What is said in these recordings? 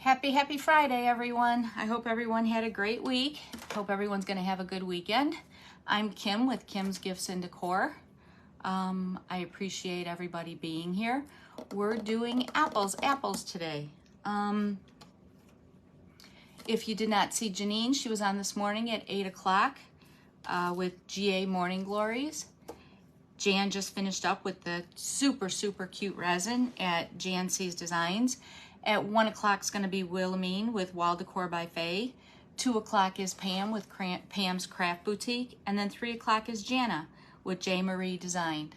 Happy Friday, everyone. I hope everyone had a great week. Hope everyone's going to have a good weekend. I'm Kim with Kim's Gifts and Decor. I appreciate everybody being here. We're doing apples today. If you did not see Janine, she was on this morning at 8 o'clock with GA Morning Glories. Jan just finished up with the super cute resin at Jan C's Designs. At 1 o'clock is going to be Wilhelmine with Wall Decor by Faye. 2 o'clock is Pam with Pam's Craft Boutique. And then 3 o'clock is Jana with J. Marie Designed.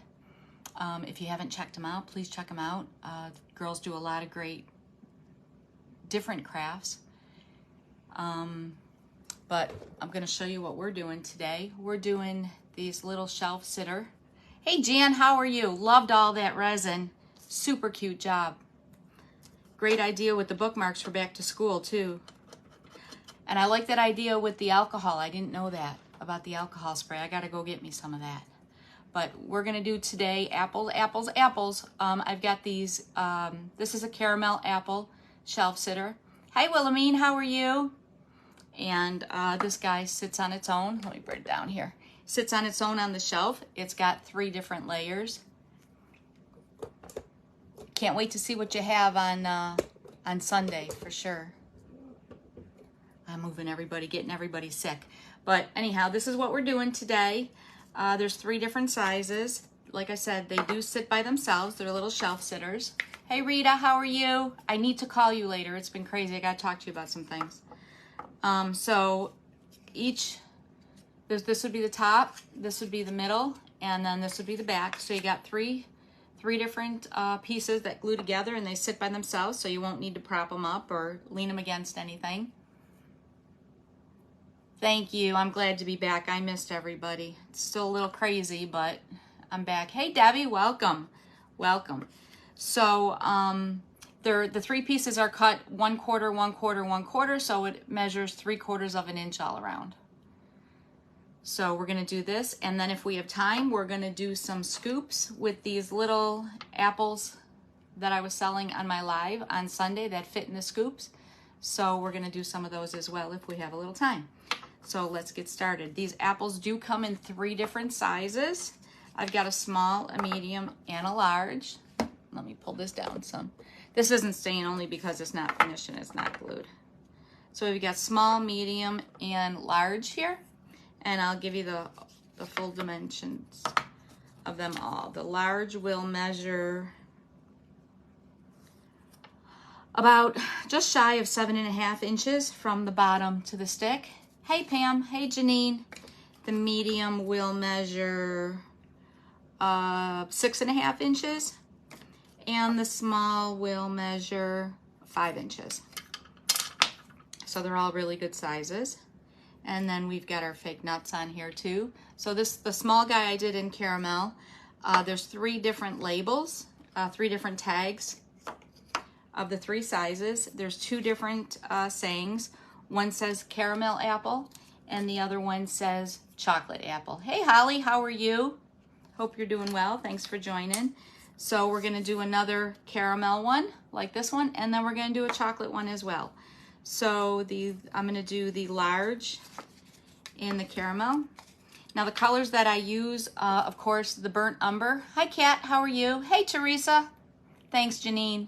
If you haven't checked them out, please check them out. Girls do a lot of great different crafts. But I'm going to show you what we're doing today. We're doing these little shelf sitter. Hey Jan, how are you? Loved all that resin. Super cute job. Great idea with the bookmarks for back to school too. And I like that idea with the alcohol. I didn't know that about the alcohol spray. I gotta go get me some of that. But we're gonna do today apples. I've got these, this is a caramel apple shelf sitter. Hi Wilhelmine, how are you? And this guy sits on its own. Let me bring it down here. Sits on its own on the shelf. It's got 3 different layers. Can't wait to see what you have on Sunday for sure. I'm moving everybody, getting everybody sick. But anyhow, this is what we're doing today. There's 3 different sizes. Like I said, they do sit by themselves. They're little shelf sitters. Hey Rita, how are you? I need to call you later. It's been crazy. I got to talk to you about some things. So each, this would be the top, this would be the middle, and then this would be the back. So you got three different pieces that glue together, and they sit by themselves, so you won't need to prop them up or lean them against anything. Thank you. I'm glad to be back. I missed everybody. It's still a little crazy, but I'm back. Hey Debbie, welcome. So the 3 pieces are cut 1/4, 1/4, 1/4, so it measures 3/4 of an inch all around. So we're gonna do this, and then if we have time, we're gonna do some scoops with these little apples that I was selling on my live on Sunday that fit in the scoops. So we're gonna do some of those as well if we have a little time. So let's get started. These apples do come in 3 different sizes. I've got a small, a medium, and a large. Let me pull this down some. This isn't staying only because it's not finished and it's not glued. So we've got small, medium, and large here. And I'll give you the full dimensions of them all. The large will measure about just shy of 7.5 inches from the bottom to the stick. Hey Pam, hey Janine. The medium will measure 6.5 inches. And the small will measure 5 inches. So they're all really good sizes. And then we've got our fake nuts on here too. So the small guy I did in caramel. There's 3 different labels, 3 different tags of the 3 sizes. There's 2 different sayings. One says caramel apple and the other one says chocolate apple. Hey Holly, how are you? Hope you're doing well. Thanks for joining. So we're gonna do another caramel one like this one, and then we're gonna do a chocolate one as well. So I'm gonna do the large and the caramel. Now the colors that I use, of course, the burnt umber. Hi Kat, how are you? Hey Teresa. Thanks Janine.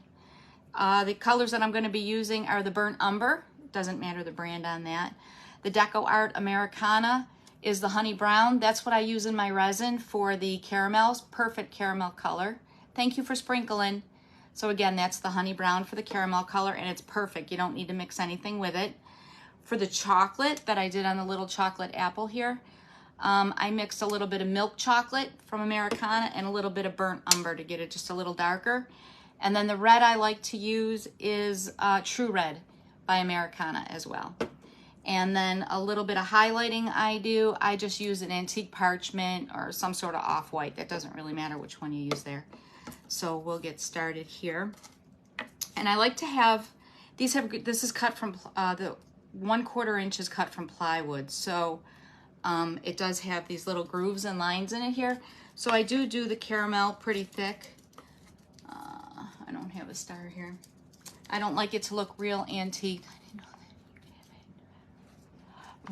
The colors that I'm gonna be using are the burnt umber. Doesn't matter the brand on that. The Deco Art Americana is the honey brown. That's what I use in my resin for the caramels. Perfect caramel color. Thank you for sprinkling. So again, that's the honey brown for the caramel color, and it's perfect. You don't need to mix anything with it. For the chocolate that I did on the little chocolate apple here, I mixed a little bit of milk chocolate from Americana and a little bit of burnt umber to get it just a little darker. And then the red I like to use is True Red by Americana as well. And then a little bit of highlighting I just use an antique parchment or some sort of off-white. That doesn't really matter which one you use there. So we'll get started here. And I like to have, this is cut from, the 1/4 inch is cut from plywood. So it does have these little grooves and lines in it here. So I do the caramel pretty thick. I don't have a star here. I don't like it to look real antique.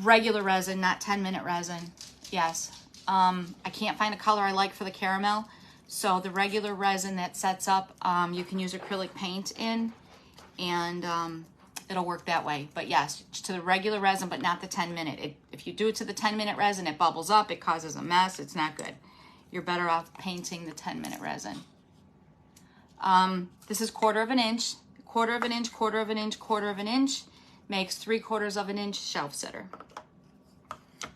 Regular resin, not 10-minute resin. Yes. I can't find a color I like for the caramel. So the regular resin that sets up, you can use acrylic paint in, and it'll work that way. But yes, to the regular resin, but not the 10-minute. If you do it to the 10-minute resin, it bubbles up, it causes a mess, it's not good. You're better off painting the 10-minute resin. This is 1/4 of an inch, 1/4 of an inch, 1/4 of an inch, 1/4 of an inch, makes 3/4 of an inch shelf sitter.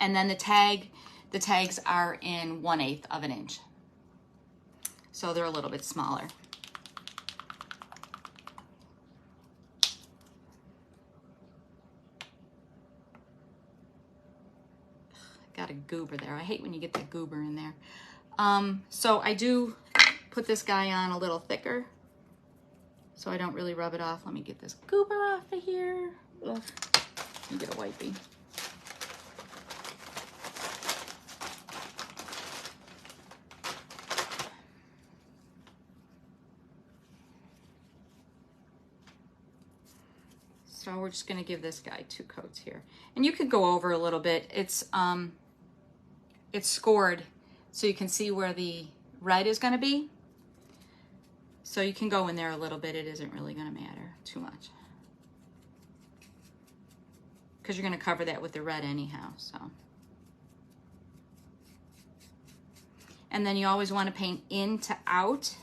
And then the tags are in 1/8 of an inch. So they're a little bit smaller. Got a goober there. I hate when you get that goober in there. So I do put this guy on a little thicker so I don't really rub it off. Let me get this goober off of here. Ugh. Let me get a wipey. So we're just going to give this guy 2 coats here. And you could go over a little bit. It's scored so you can see where the red is going to be. So you can go in there a little bit. It isn't really going to matter too much, because you're going to cover that with the red anyhow. So, and then you always want to paint in to out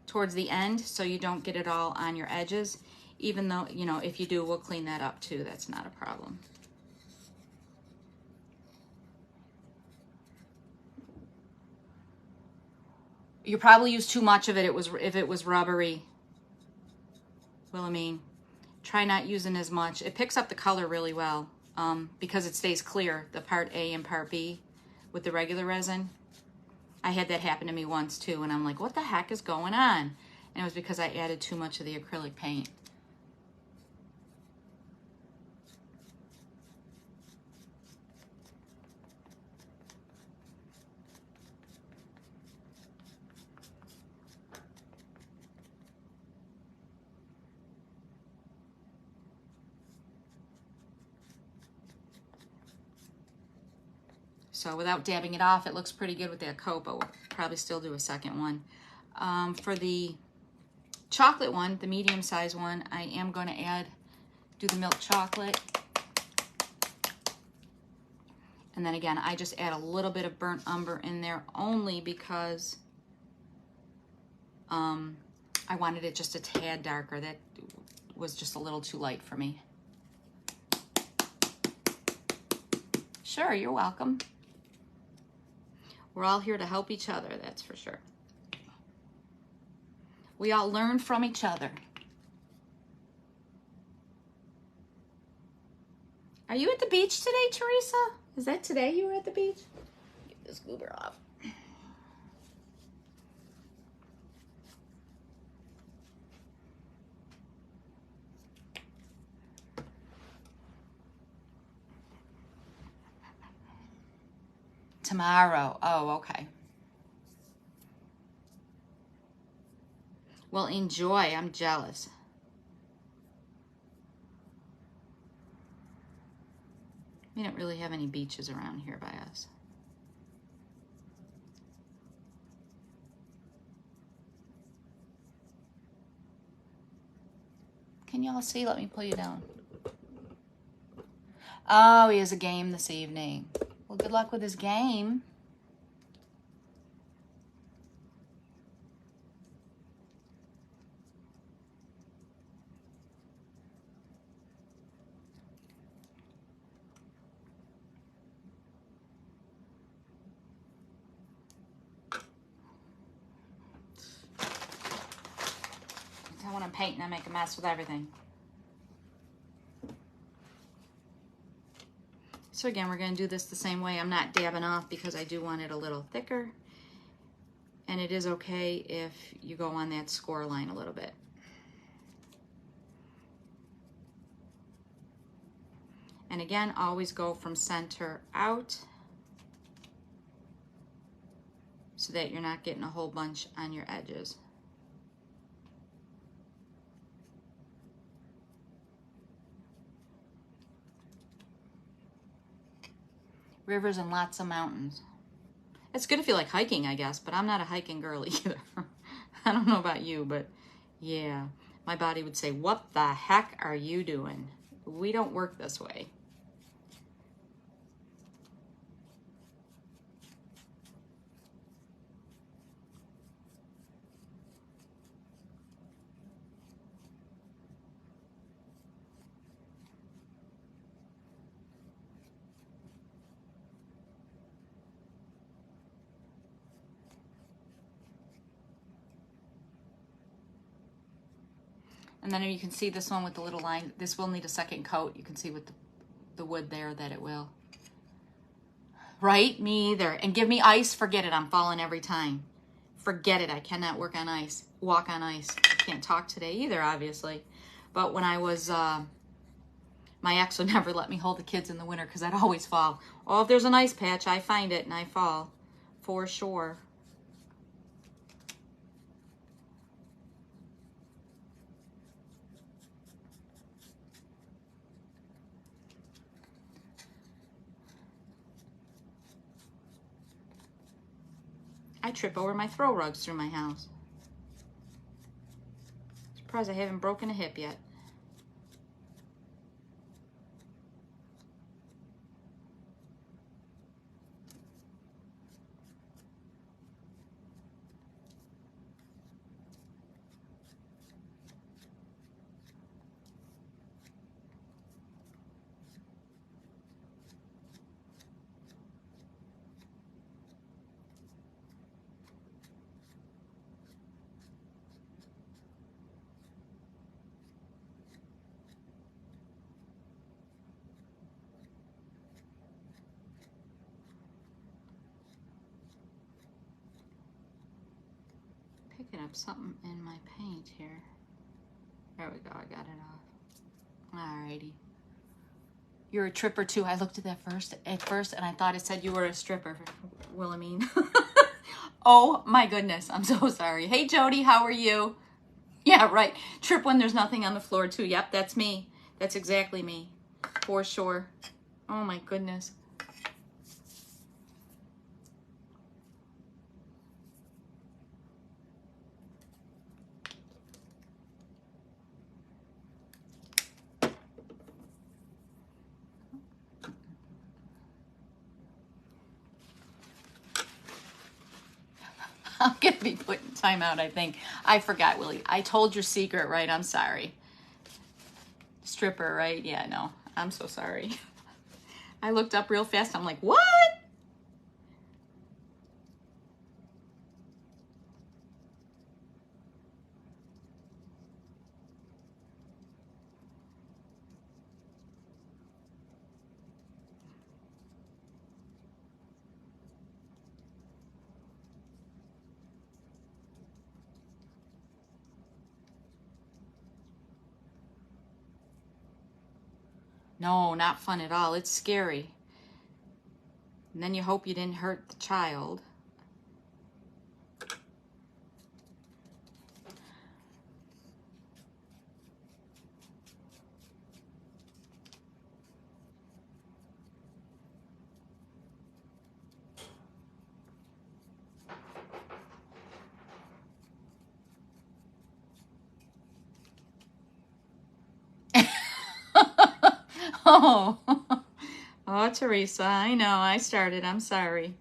towards the end so you don't get it all on your edges. Even though, you know, if you do, we'll clean that up too. That's not a problem. You probably use too much of it if it was rubbery. Wilhelmine, try not using as much. It picks up the color really well because it stays clear, the part A and part B with the regular resin. I had that happen to me once too, and I'm like, what the heck is going on? And it was because I added too much of the acrylic paint. So without dabbing it off, it looks pretty good with that coat, but we'll probably still do a second one. For the chocolate one, the medium size one, I am going to do the milk chocolate. And then again, I just add a little bit of burnt umber in there only because I wanted it just a tad darker. That was just a little too light for me. Sure, you're welcome. We're all here to help each other, that's for sure. We all learn from each other. Are you at the beach today, Teresa? Is that today you were at the beach? Get this goober off. Tomorrow. Oh, okay. Well, enjoy. I'm jealous. We don't really have any beaches around here by us. Can y'all see? Let me pull you down. Oh, he has a game this evening. Well, good luck with his game. When I'm painting, I make a mess with everything. So again, we're going to do this the same way. I'm not dabbing off because I do want it a little thicker. And it is okay if you go on that score line a little bit. And again, always go from center out so that you're not getting a whole bunch on your edges. Rivers and lots of mountains. It's good if you like hiking, I guess, but I'm not a hiking girl either. I don't know about you, but yeah. My body would say, what the heck are you doing? We don't work this way. And then you can see this one with the little line. This will need a second coat. You can see with the wood there that it will. Right? Me either. And give me ice, forget it. I'm falling every time. Forget it. I cannot walk on ice. I can't talk today either, obviously. But when I was, my ex would never let me hold the kids in the winter because I'd always fall. Oh, if there's an ice patch, I find it and I fall. For sure. I trip over my throw rugs through my house. Surprised I haven't broken a hip yet. Picking up something in my paint here. There we go, I got it off. Alrighty. You're a tripper too. I looked at that at first and I thought it said you were a stripper, Wilhelmine. Oh my goodness, I'm so sorry. Hey Jody, how are you? Yeah, right. Trip when there's nothing on the floor too. Yep, that's me. That's exactly me. For sure. Oh my goodness. I'm going to be putting time out, I think. I forgot, Willie. I told your secret, right? I'm sorry. Stripper, right? Yeah, no. I'm so sorry. I looked up real fast. I'm like, what? No, not fun at all. It's scary. And then you hope you didn't hurt the child. Oh. Oh, Teresa, I know. I started. I'm sorry.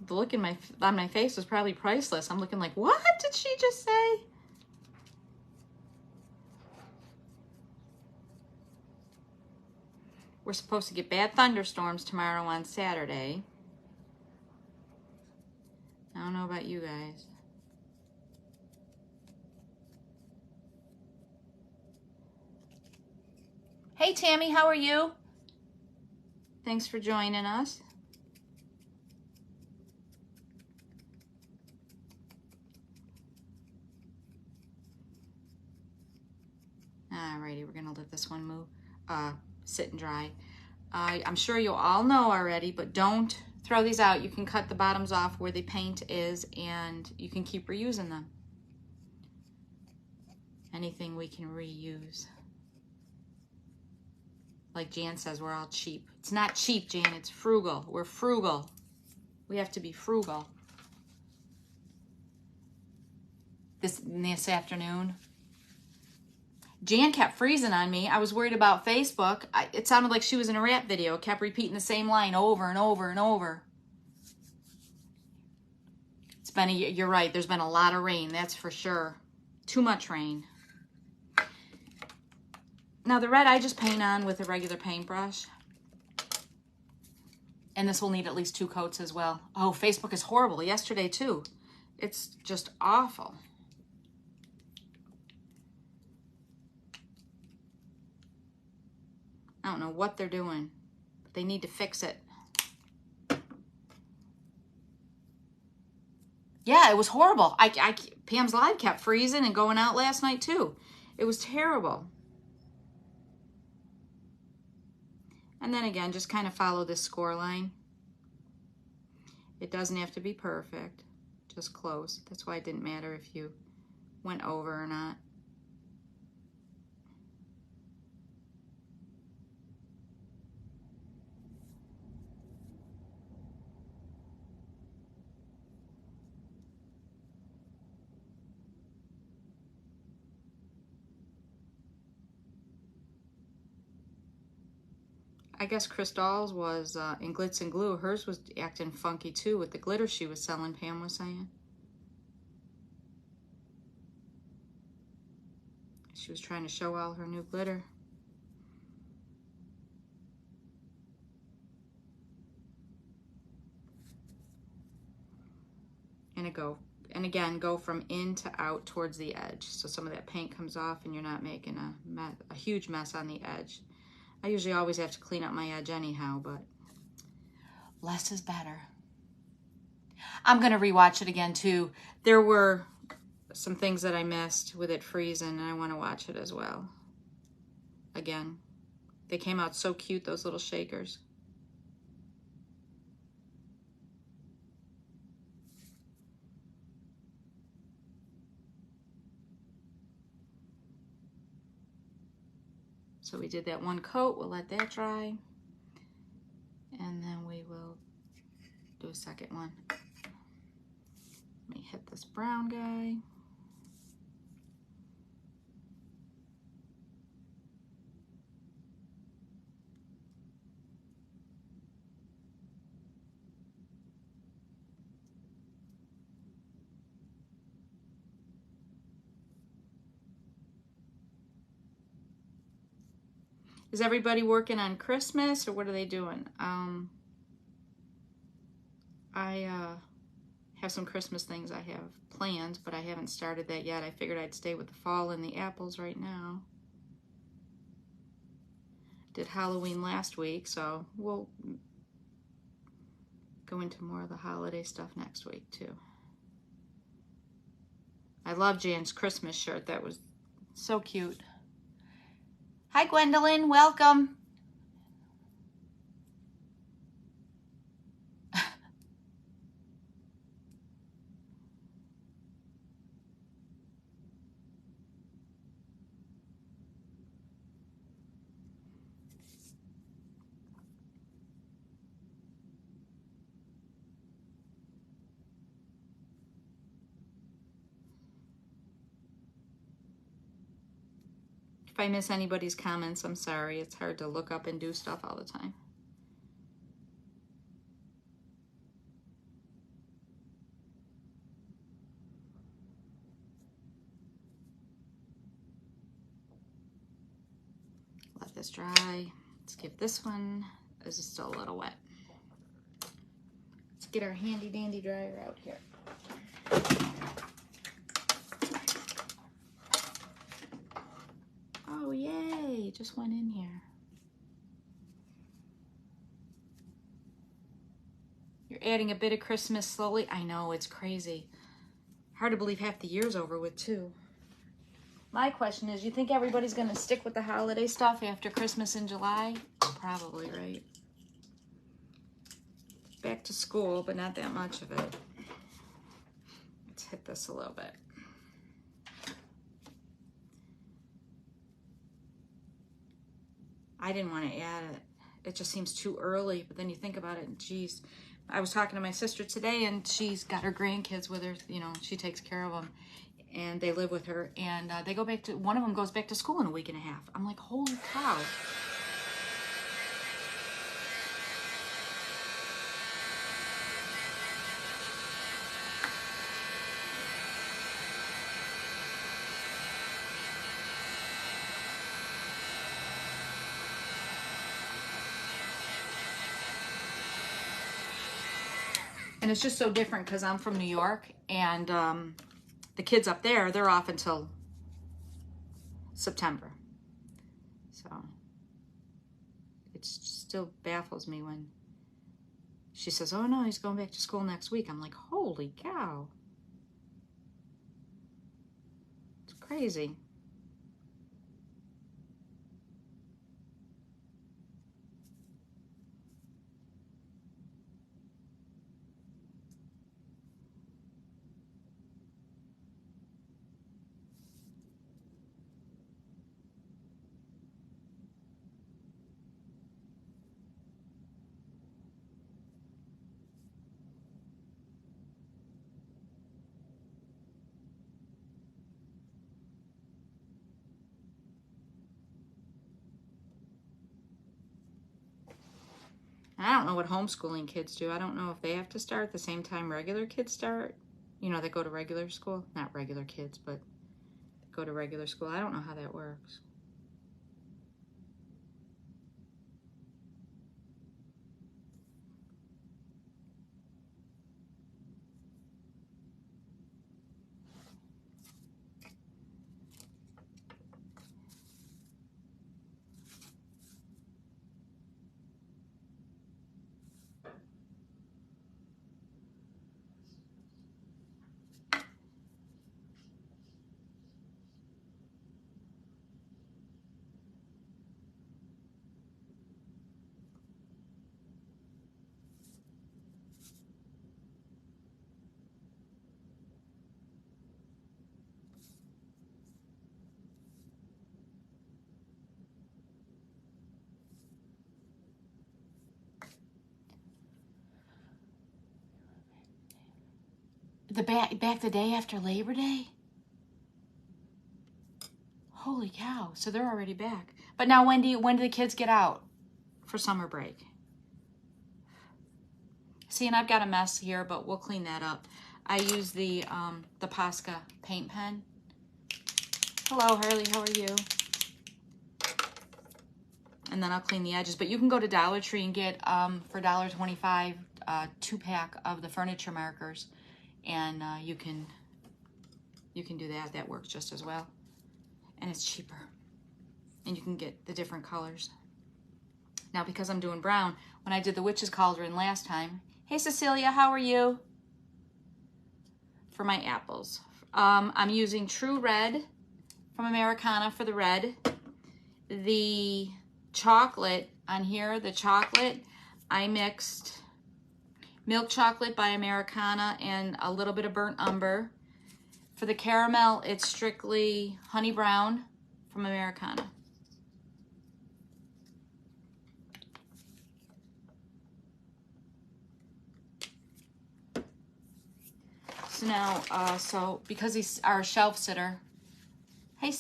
The look on my face was probably priceless. I'm looking like, what did she just say? We're supposed to get bad thunderstorms tomorrow on Saturday. I don't know about you guys. Hey, Tammy, how are you? Thanks for joining us. Alrighty, we're gonna let this one move, sit and dry. I'm sure you all know already, but don't throw these out. You can cut the bottoms off where the paint is and you can keep reusing them. Anything we can reuse. Like Jan says, we're all cheap. It's not cheap, Jan. It's frugal. We're frugal. We have to be frugal. This afternoon, Jan kept freezing on me. I was worried about Facebook. It sounded like she was in a rap video. It kept repeating the same line over and over and over. It's been you're right. There's been a lot of rain. That's for sure. Too much rain. Now the red I just paint on with a regular paintbrush. And this will need at least 2 coats as well. Oh, Facebook is horrible. Yesterday too. It's just awful. I don't know what they're doing, but they need to fix it. Yeah, it was horrible. Pam's Live kept freezing and going out last night too. It was terrible. And then again, just kind of follow this score line. It doesn't have to be perfect, just close. That's why it didn't matter if you went over or not. I guess Crystal's was in Glitz and Glue. Hers was acting funky too with the glitter she was selling, Pam was saying. She was trying to show all her new glitter. And again, go from in to out towards the edge. So some of that paint comes off and you're not making a huge mess on the edge. I usually always have to clean up my edge anyhow, but less is better. I'm going to rewatch it again too. There were some things that I missed with it freezing, and I want to watch it as well. Again, they came out so cute, those little shakers. So we did that one coat. We'll let that dry. And then we will do a second one. Let me hit this brown guy. Is everybody working on Christmas, or what are they doing? I have some Christmas things I have planned, but I haven't started that yet. I figured I'd stay with the fall and the apples right now. Did Halloween last week, so we'll go into more of the holiday stuff next week too. I love Jan's Christmas shirt. That was so cute. Hi, Gwendolyn. Welcome. If I miss anybody's comments, I'm sorry. It's hard to look up and do stuff all the time. Let this dry. Let's give this one, this is still a little wet. Let's get our handy dandy dryer out here. Oh, yay, just went in here. You're adding a bit of Christmas slowly. I know, it's crazy. Hard to believe half the year's over with, too. My question is, you think everybody's going to stick with the holiday stuff after Christmas in July? Probably, right? Back to school, but not that much of it. Let's hit this a little bit. I didn't want to add it. It just seems too early, but then you think about it, and geez, I was talking to my sister today, and she's got her grandkids with her, you know, she takes care of them, and they live with her, and they go back to, one of them goes back to school in a week and a half. I'm like, holy cow. And it's just so different because I'm from New York, and the kids up there, they're off until September. So it still baffles me when she says, oh no, he's going back to school next week. I'm like, holy cow. It's crazy. I don't know what homeschooling kids do. I don't know if they have to start at the same time regular kids start. You know, that go to regular school. Not regular kids, but go to regular school. I don't know how that works. Back the day after Labor Day? Holy cow. So they're already back. But now when do the kids get out for summer break? See, and I've got a mess here, but we'll clean that up. I use the Posca paint pen. Hello, Harley, how are you? And then I'll clean the edges. But you can go to Dollar Tree and get, for $1.25, 2-pack of the furniture markers. And you can do that. That works just as well. And it's cheaper. And you can get the different colors. Now, because I'm doing brown, when I did the Witch's Cauldron last time, hey Cecilia, how are you? For my apples. I'm using True Red from Americana for the red. The chocolate on here, the chocolate, I mixed milk chocolate by Americana and a little bit of burnt umber. For the caramel, it's strictly honey brown from Americana. So now, so because he's our shelf sitter, hey,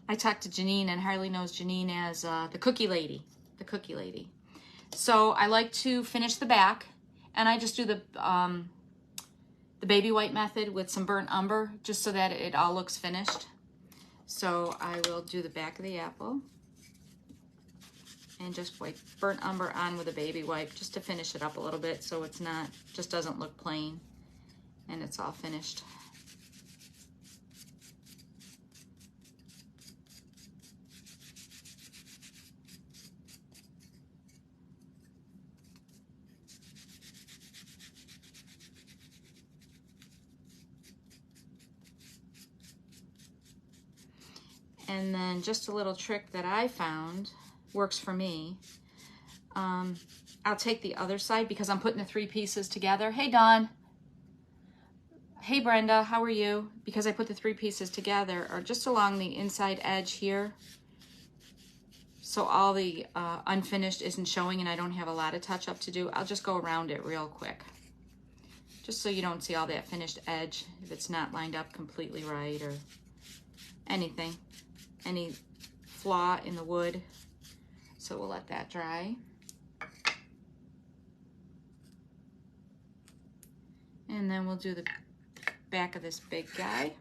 I talked to Janine, and Harley knows Janine as the cookie lady, So I like to finish the back, and I just do the baby white method with some burnt umber, just so that it all looks finished. So I will do the back of the apple, and just wipe burnt umber on with a baby wipe, just to finish it up a little bit, so it's not, just doesn't look plain, and it's all finished. And then just a little trick that I found works for me. I'll take the other side because I'm putting the 3 pieces together. Hey, Dawn. hey Brenda, how are you? Because I put the 3 pieces together, or just along the inside edge here. So all the unfinished isn't showing and I don't have a lot of touch up to do. I'll just go around it real quick. Just so you don't see all that finished edge if it's not lined up completely right or anything. Any flaw in the wood. So we'll let that dry. And then we'll do the back of this big guy.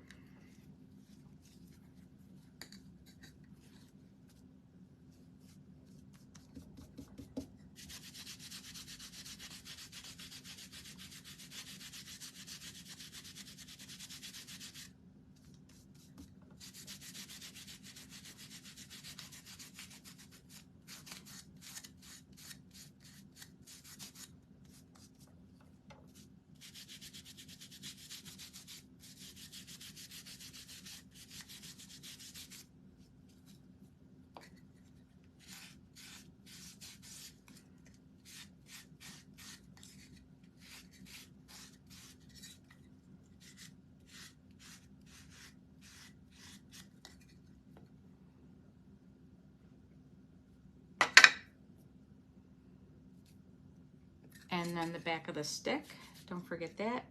And then the back of the stick, don't forget that.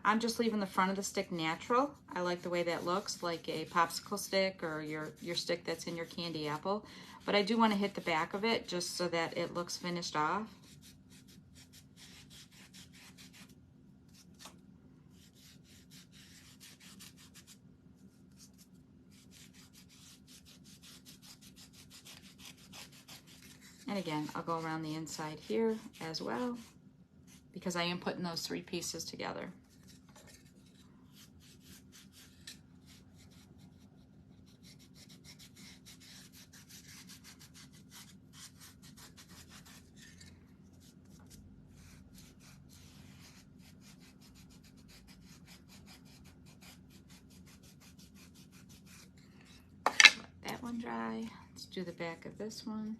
I'm just leaving the front of the stick natural. I like the way that looks, like a popsicle stick or your stick that's in your candy apple. But I do want to hit the back of it just so that it looks finished off. And again, I'll go around the inside here as well because I am putting those 3 pieces together. Let that one dry. Let's do the back of this one.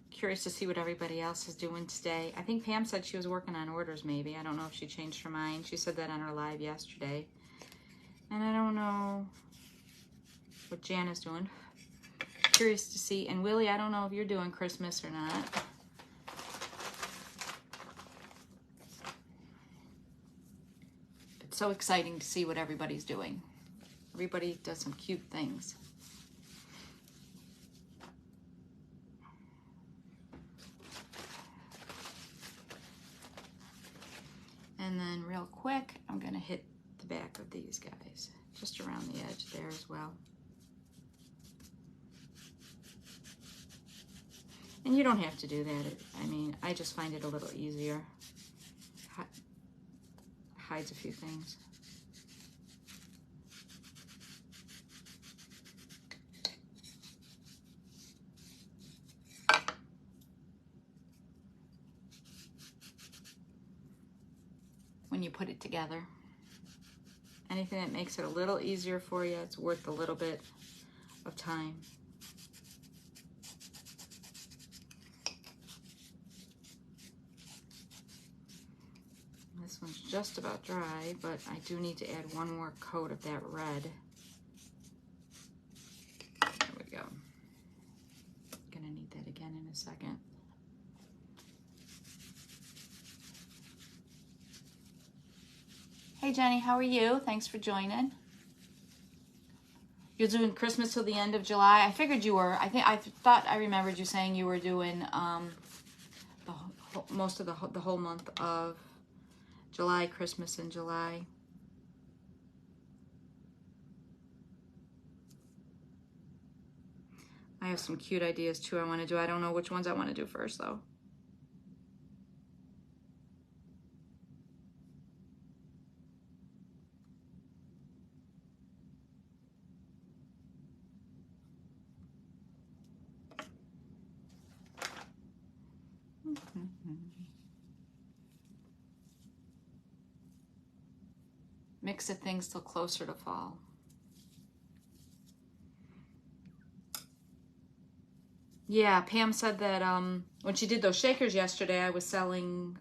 Curious to see what everybody else is doing today. I think Pam said she was working on orders maybe. I don't know if she changed her mind. She said that on her live yesterday. And I don't know what Jan is doing. Curious to see. And Willie, I don't know if you're doing Christmas or not. It's so exciting to see what everybody's doing. Everybody does some cute things. And then real quick, I'm gonna hit the back of these guys, just around the edge there as well. And you don't have to do that. I mean, I just find it a little easier. Hides a few things. When you put it together. Anything that makes it a little easier for you, it's worth a little bit of time. This one's just about dry, but I do need to add one more coat of that red. There we go. Gonna need that again in a second. Hey Jenny, how are you? Thanks for joining. You're doing Christmas till the end of July. I figured you were. I thought I remembered you saying you were doing the whole month of July, Christmas in July. I have some cute ideas too I want to do. I don't know which ones I want to do first though. Mix of things till closer to fall. Yeah, Pam said that when she did those shakers yesterday, I was selling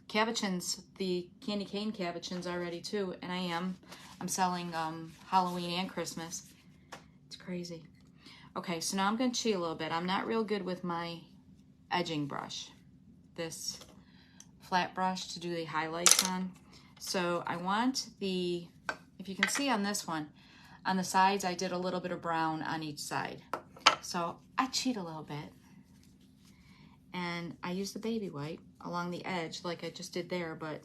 cabochons, the candy cane cabochons already too, and I am. I'm selling Halloween and Christmas. It's crazy. Okay, so now I'm going to cheat a little bit. I'm not real good with my edging brush, this flat brush to do the highlights on. So I want the, if you can see on this one, on the sides I did a little bit of brown on each side. So I cheat a little bit. And I use the baby white along the edge like I just did there, but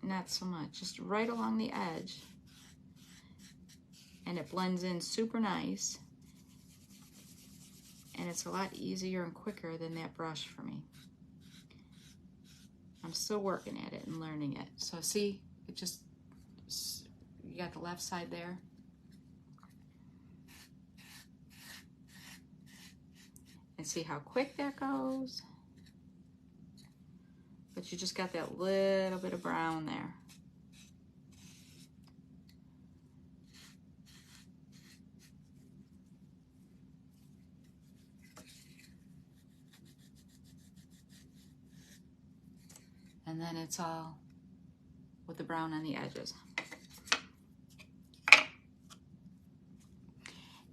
not so much. Just right along the edge. And it blends in super nice. And it's a lot easier and quicker than that brush for me. I'm still working at it and learning it. So see, it just, you got the left side there. And see how quick that goes. But you just got that little bit of brown there. And then it's all with the brown on the edges.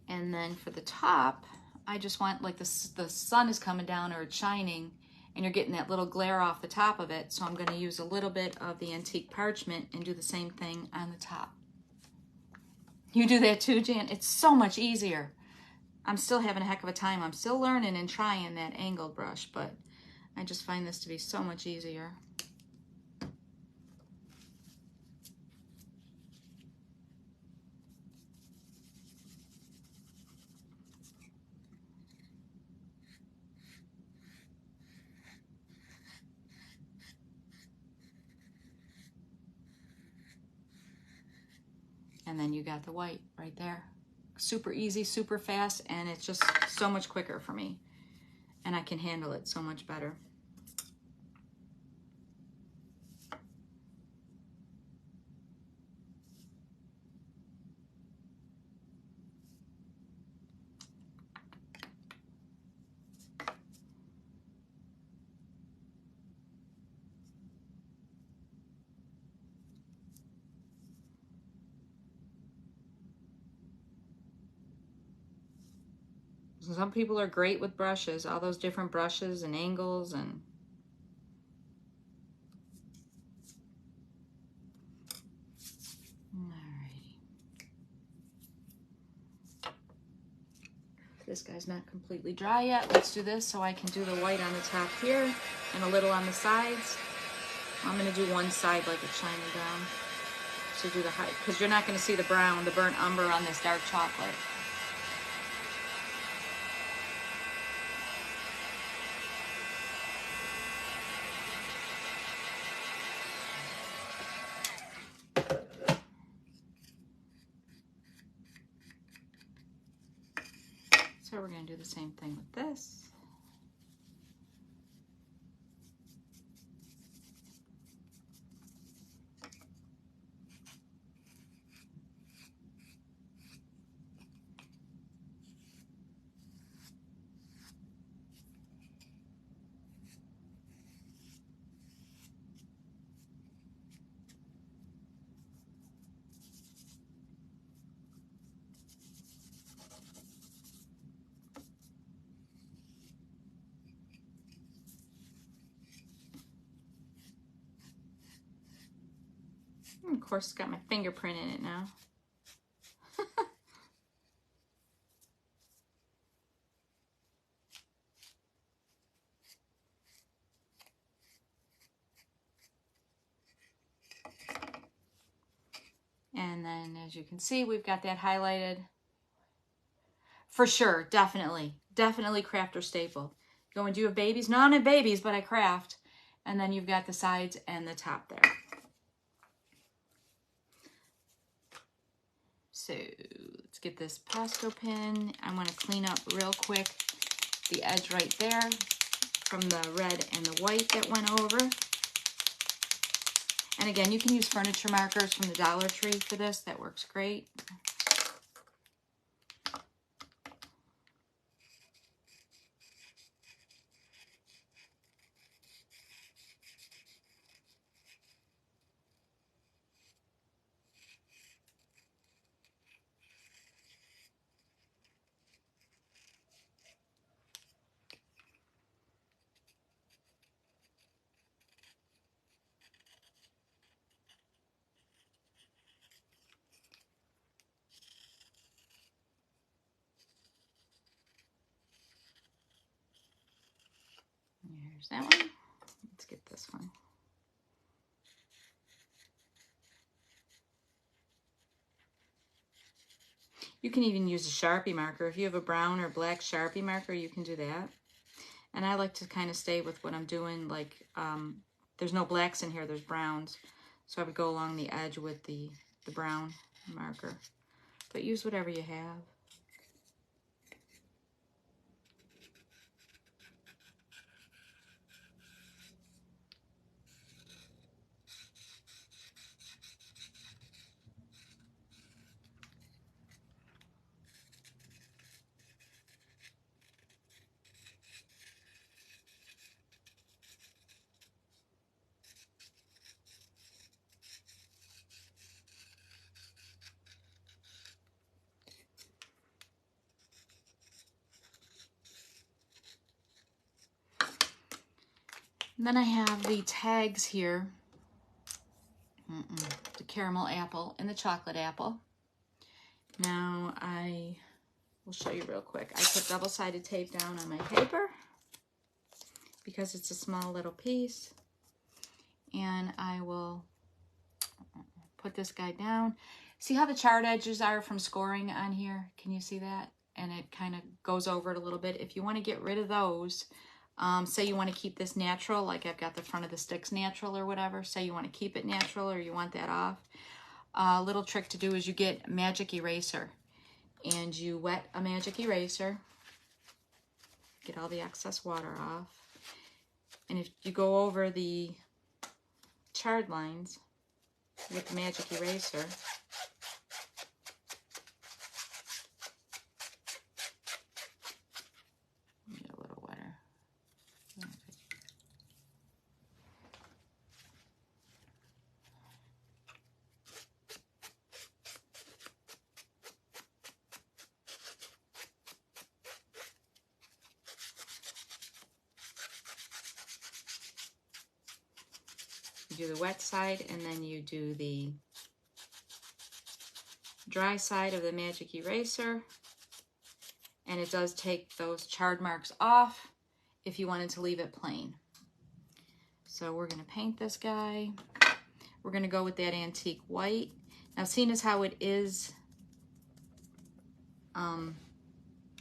And then for the top, I just want, like the sun is coming down or it's shining and you're getting that little glare off the top of it. So I'm gonna use a little bit of the antique parchment and do the same thing on the top. You do that too, Jan? It's so much easier. I'm still having a heck of a time. I'm still learning and trying that angled brush, but I just find this to be so much easier. And then you got the white right there. Super easy, super fast, and it's just so much quicker for me. And I can handle it so much better. Some people are great with brushes, all those different brushes and angles and alrighty. This guy's not completely dry yet. Let's do this so I can do the white on the top here and a little on the sides. I'm gonna do one side like it's shining down. So do the high, because you're not gonna see the brown, the burnt umber on this dark chocolate. So we're going to do the same thing with this. And of course, it's got my fingerprint in it now. And then as you can see, we've got that highlighted. For sure, definitely craft or staple. Go and do you have babies? No, I don't have babies, but I craft. And then you've got the sides and the top there. So let's get this Pasco pin. I want to clean up real quick the edge right there from the red and the white that went over. And again, you can use furniture markers from the Dollar Tree for this. That works great. Here's that one. Let's get this one. You can even use a Sharpie marker. If you have a brown or black Sharpie marker, you can do that. And I like to kind of stay with what I'm doing. Like, there's no blacks in here, there's browns. So I would go along the edge with the brown marker. But use whatever you have. And then I have the tags here. The caramel apple and the chocolate apple. Now I will show you real quick. I put double-sided tape down on my paper because it's a small little piece. And I will put this guy down. See how the charred edges are from scoring on here? Can you see that? And it kind of goes over it a little bit. If you want to get rid of those, say you want to keep this natural, like I've got the front of the sticks natural or whatever. Say you want to keep it natural or you want that off. A little trick to do is you get magic eraser and you wet a magic eraser. Get all the excess water off. And if you go over the charred lines with the magic eraser, a little wetter. You do the wet side and then you do the dry side of the magic eraser, and it does take those charred marks off if you wanted to leave it plain. So we're going to paint this guy. We're going to go with that antique white. Now, seeing as how it is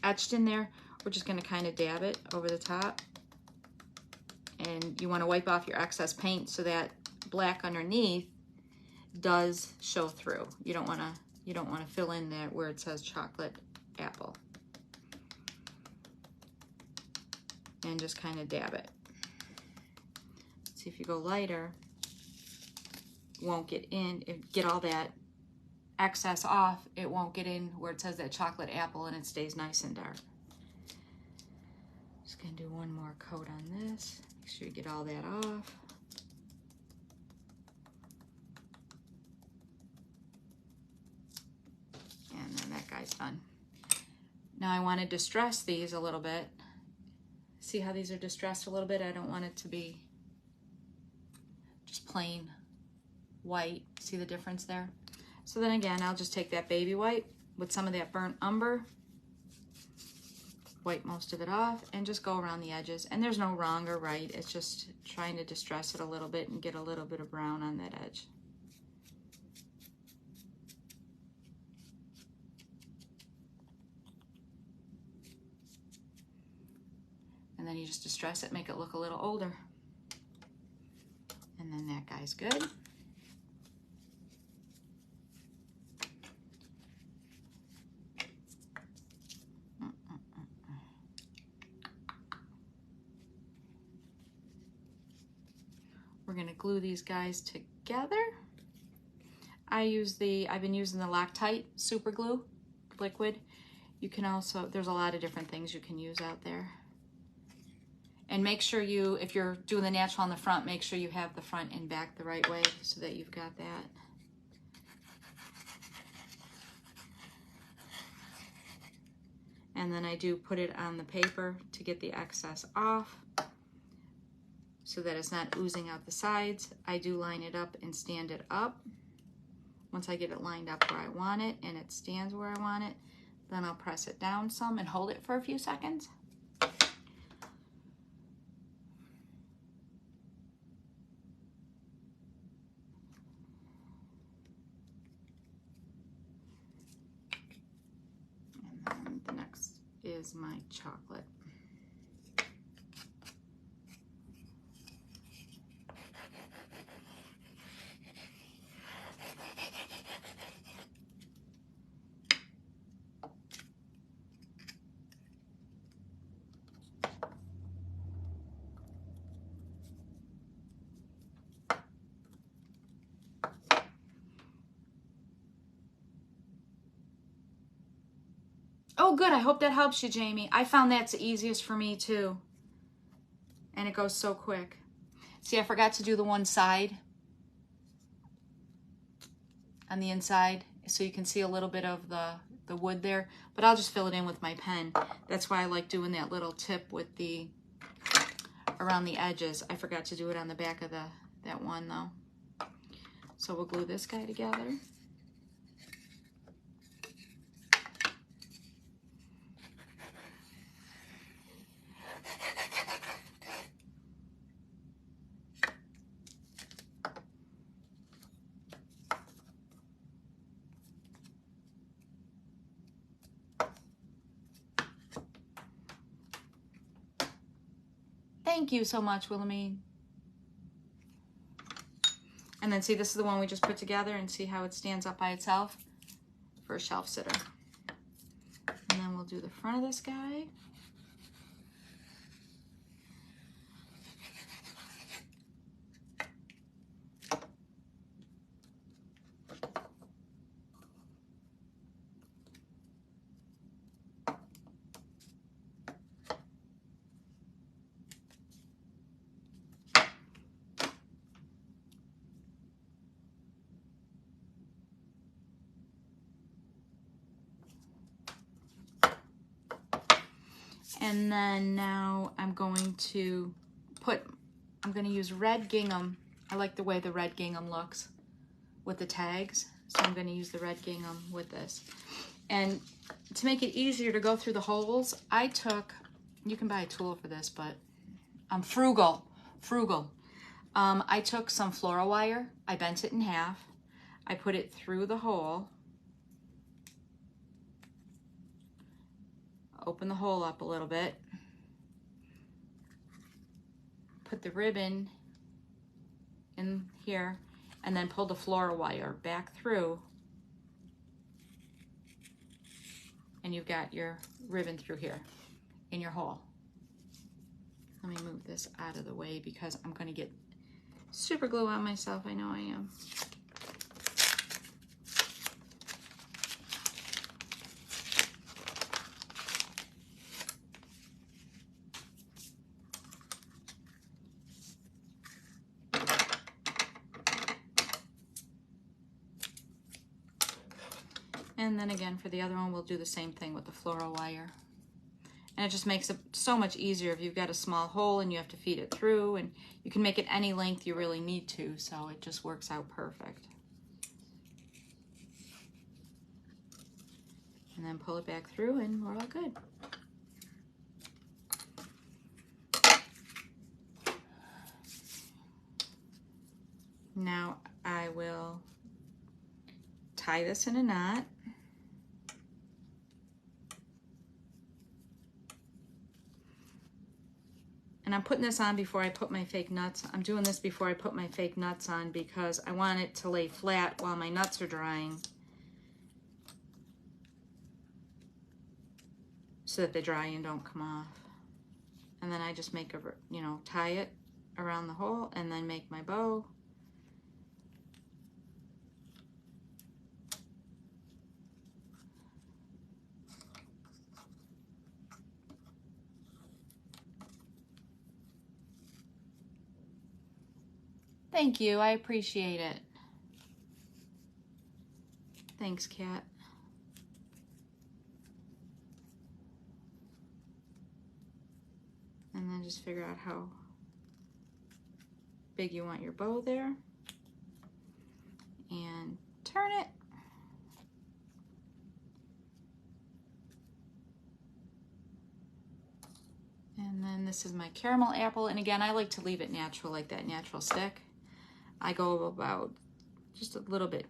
etched in there, we're just going to kind of dab it over the top. And you want to wipe off your excess paint so that black underneath does show through. You don't want to fill in there where it says chocolate apple. And just kind of dab it. See, if you go lighter, it won't get in, get all that excess off. It won't get in where it says that chocolate apple, and it stays nice and dark. Just gonna do one more coat on this. Make sure you get all that off. And then that guy's done. Now I want to distress these a little bit. See how these are distressed a little bit? I don't want it to be just plain white. See the difference there? So then again, I'll just take that baby white with some of that burnt umber, wipe most of it off, and just go around the edges. And there's no wrong or right. It's just trying to distress it a little bit and get a little bit of brown on that edge. then you just distress it, make it look a little older. And then that guy's good. We're gonna glue these guys together. I've been using the Loctite super glue liquid. You can also, there's a lot of different things you can use out there. And make sure you, if you're doing the natural on the front, make sure you have the front and back the right way so that you've got that. And then I do put it on the paper to get the excess off so that it's not oozing out the sides. I do line it up and stand it up. Once I get it lined up where I want it and it stands where I want it, then I'll press it down some and hold it for a few seconds. And then the next is my chocolate. Oh, good. I hope that helps you, Jamie. I found that's the easiest for me, too. And it goes so quick. See, I forgot to do the one side on the inside, so you can see a little bit of the wood there. But I'll just fill it in with my pen. That's why I like doing that little tip with the, around the edges. I forgot to do it on the back of that one, though. So we'll glue this guy together. Thank you so much, Wilhelmine. And then see, this is the one we just put together, and see how it stands up by itself for a shelf sitter. And then we'll do the front of this guy. And then now I'm going to use red gingham. I like the way the red gingham looks with the tags. So I'm gonna use the red gingham with this. And to make it easier to go through the holes, you can buy a tool for this, but I'm frugal. I took some floral wire, I bent it in half, I put it through the hole, open the hole up a little bit, put the ribbon in here, and then pull the floral wire back through, and you've got your ribbon through here in your hole. Let me move this out of the way because I'm going to get super glue on myself. I know I am. And then again, for the other one, we'll do the same thing with the floral wire. And it just makes it so much easier if you've got a small hole and you have to feed it through, and you can make it any length you really need to, so it just works out perfect. And then pull it back through and we're all good. Now I will tie this in a knot. And I'm putting this on before I put my fake nuts. I'm doing this before I put my fake nuts on because I want it to lay flat while my nuts are drying so that they dry and don't come off. And then I just make a, you know, tie it around the hole and then make my bow. Thank you, I appreciate it. Thanks, Kat. And then just figure out how big you want your bow there. And turn it. And then this is my caramel apple. And again, I like to leave it natural, like that natural stick. I go about just a little bit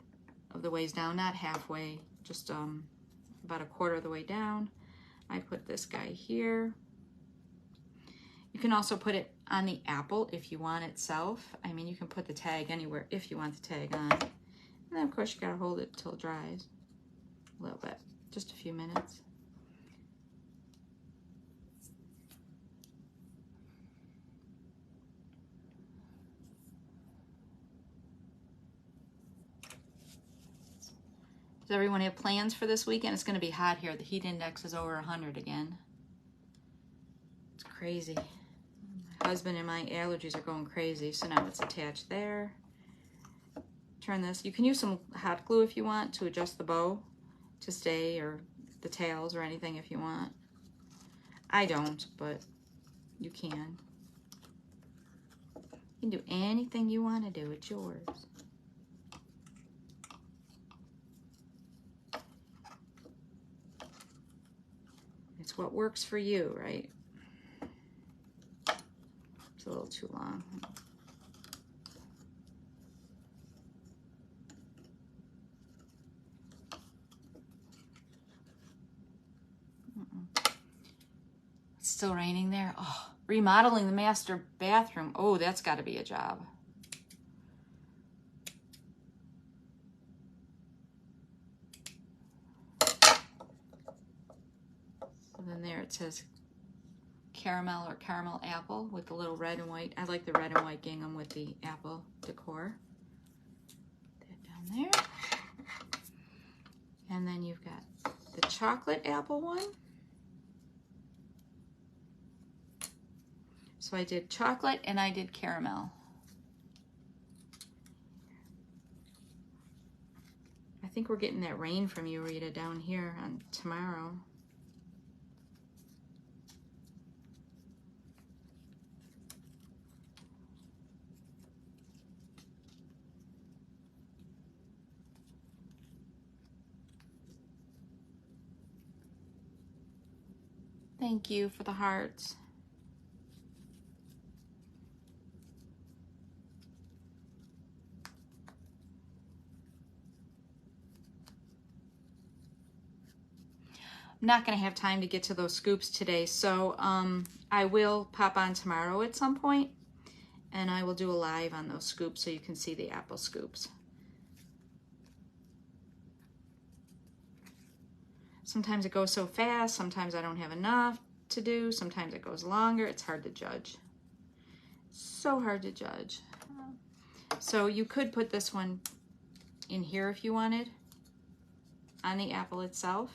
of the ways down, not halfway, just about a quarter of the way down. I put this guy here. You can also put it on the apple if you want itself. I mean, you can put the tag anywhere if you want the tag on. And then of course you gotta hold it till it dries a little bit, just a few minutes. Does everyone have plans for this weekend? It's gonna be hot here. The heat index is over 100 again. It's crazy. My husband and my allergies are going crazy, so now it's attached there. Turn this. You can use some hot glue if you want to adjust the bow to stay, or the tails or anything if you want. I don't, but you can. You can do anything you want to do. It's yours. It's what works for you, right? It's a little too long. It's still raining there. Oh, remodeling the master bathroom. Oh, that's got to be a job. So then there it says caramel or caramel apple with the little red and white. I like the red and white gingham with the apple decor. That down there. And then you've got the chocolate apple one. So I did chocolate and I did caramel. I think we're getting that rain from you, Rita, down here on tomorrow. Thank you for the hearts. I'm not going to have time to get to those scoops today, so I will pop on tomorrow at some point, and I will do a live on those scoops so you can see the apple scoops. Sometimes it goes so fast, sometimes I don't have enough to do, sometimes it goes longer. It's hard to judge. So hard to judge. So you could put this one in here if you wanted, on the apple itself.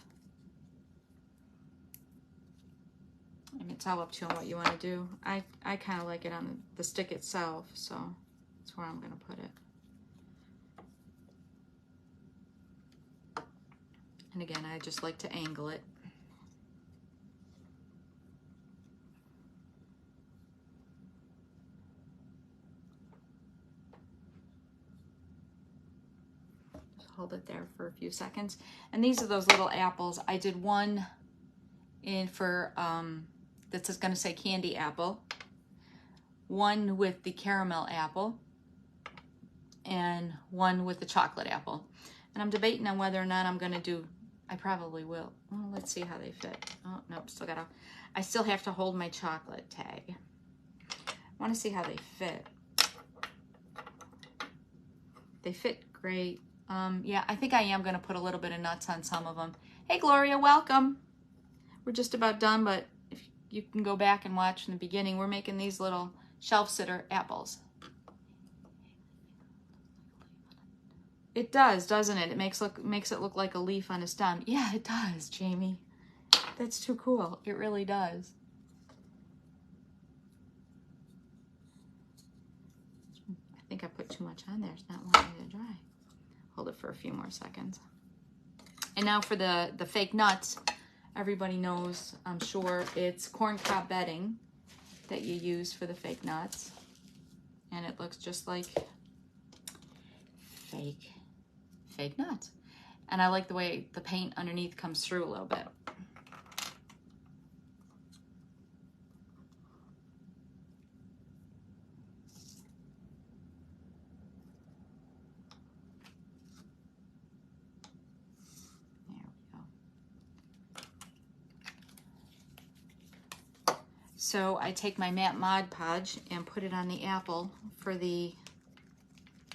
I mean, it's all up to you on what you want to do. I kind of like it on the stick itself, so that's where I'm going to put it. And again, I just like to angle it. Just hold it there for a few seconds. And these are those little apples. I did one in for, that's going to say candy apple, one with the caramel apple, and one with the chocolate apple. And I'm debating on whether or not I'm going to do, I probably will. Well, let's see how they fit. Oh, nope, I still have to hold my chocolate tag. want to see how they fit. They fit great. Yeah, I think I am going to put a little bit of nuts on some of them. Hey, Gloria, welcome. We're just about done, but if you can go back and watch from the beginning, we're making these little shelf sitter apples. It does, doesn't it? It makes it look like a leaf on a stem. Yeah, it does, Jamie. That's too cool. It really does. I think I put too much on there. It's not wanting to dry. Hold it for a few more seconds. And now for the fake nuts. Everybody knows, I'm sure, it's corncob bedding that you use for the fake nuts. And it looks just like fake nuts. And I like the way the paint underneath comes through a little bit. So I take my matte Mod Podge and put it on the apple for the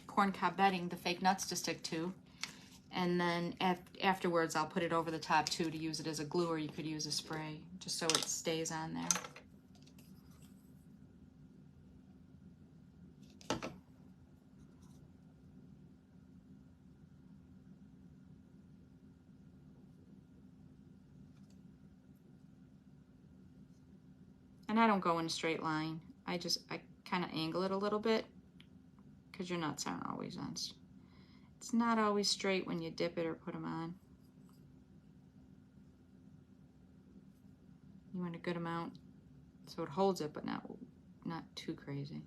corncob bedding, the fake nuts to stick to. And then afterwards I'll put it over the top too to use it as a glue, or you could use a spray just so it stays on there. And I don't go in a straight line. I kind of angle it a little bit because your nuts aren't always on. It's not always straight when you dip it or put them on. You want a good amount so it holds it, but not too crazy.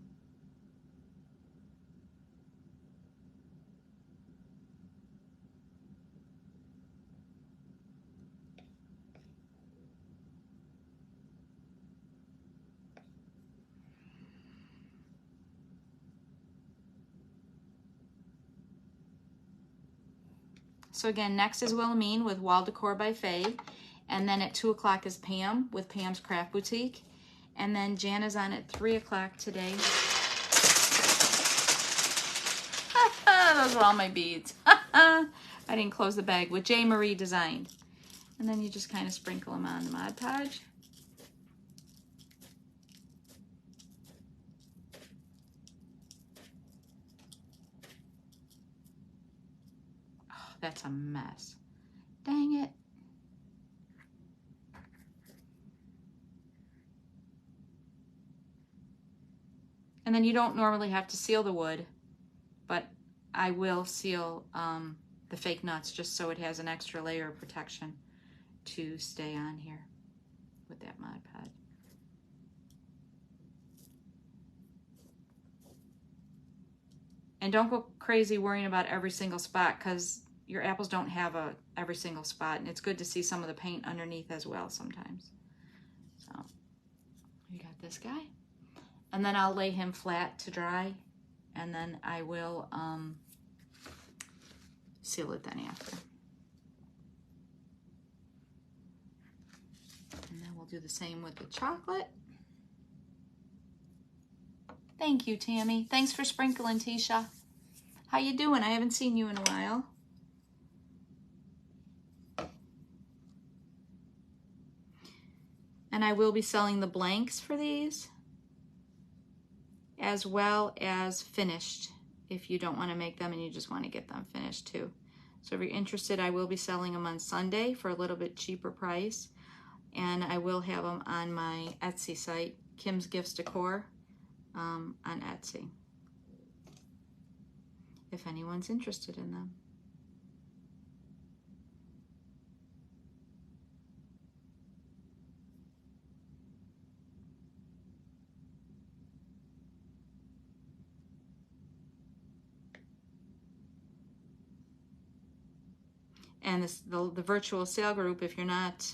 So again, next is Wilhelmine with Wall Decor by Faye. And then at 2 o'clock is Pam with Pam's Craft Boutique. And then Jan is on at 3 o'clock today. Those are all my beads. I didn't close the bag, with J. Marie Designed. And then you just kind of sprinkle them on the Mod Podge. Oh, that's a mess. Dang it. And then you don't normally have to seal the wood, but I will seal the fake nuts just so it has an extra layer of protection to stay on here with that Mod Podge. And don't go crazy worrying about every single spot, because your apples don't have every single spot, and it's good to see some of the paint underneath as well sometimes. So we got this guy. And then I'll lay him flat to dry, and then I will seal it then after. And then we'll do the same with the chocolate. Thank you, Tammy. Thanks for sprinkling, Tisha. How you doing? I haven't seen you in a while. And I will be selling the blanks for these, as well as finished, if you don't want to make them and you just want to get them finished too. So if you're interested, I will be selling them on Sunday for a little bit cheaper price, and I will have them on my Etsy site, Kim's Gifts Decor, on Etsy, if anyone's interested in them. And the virtual sale group, if you're not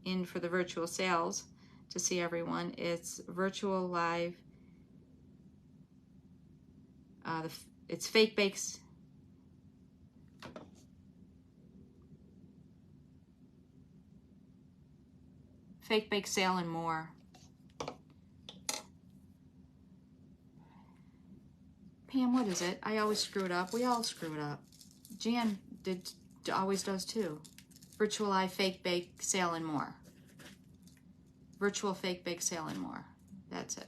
in for the virtual sales to see everyone, it's virtual live. It's Fake Bakes. Fake Bake Sale and More. Pam, what is it? I always screw it up. We all screw it up. Jan always does too. Virtual Eye Fake Bake Sale and More. Virtual Fake Bake Sale and More. That's it.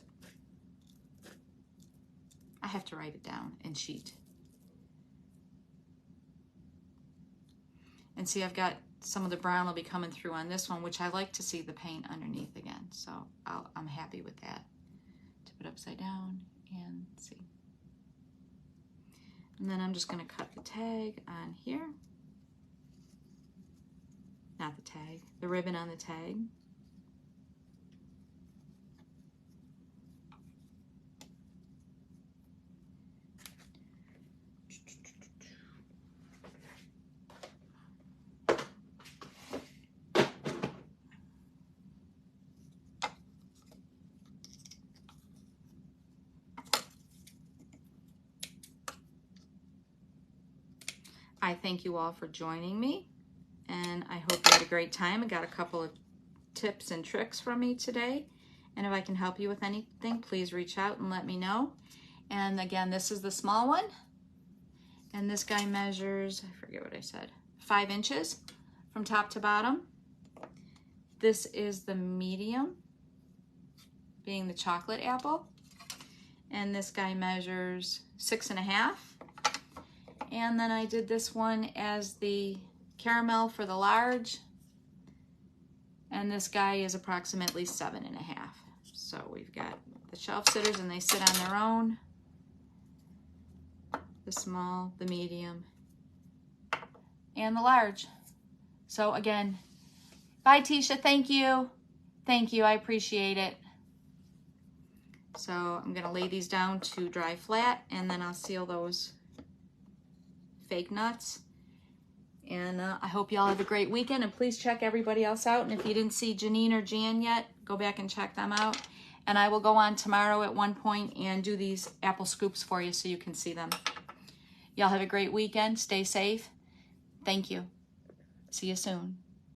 I have to write it down in sheet. And see, I've got some of the brown will be coming through on this one, which I like to see the paint underneath again. So I'm happy with that. Tip it upside down and see. And then I'm just going to cut the tag on here. Not the tag, the ribbon on the tag. I thank you all for joining me, and I hope you had a great time. I got a couple of tips and tricks from me today, and if I can help you with anything, please reach out and let me know. And again, this is the small one, and this guy measures, I forget what I said, 5 inches from top to bottom. This is the medium, being the chocolate apple, and this guy measures 6.5. And then I did this one as the caramel for the large. And this guy is approximately 7.5. So we've got the shelf sitters and they sit on their own. The small, the medium, and the large. So again, bye Tisha, thank you. Thank you, I appreciate it. So I'm gonna lay these down to dry flat and then I'll seal those fake nuts. And I hope you all have a great weekend, and please check everybody else out. And if you didn't see Janine or Jan yet, go back and check them out. And I will go on tomorrow at one point and do these apple scoops for you so you can see them. Y'all have a great weekend. Stay safe. Thank you. See you soon.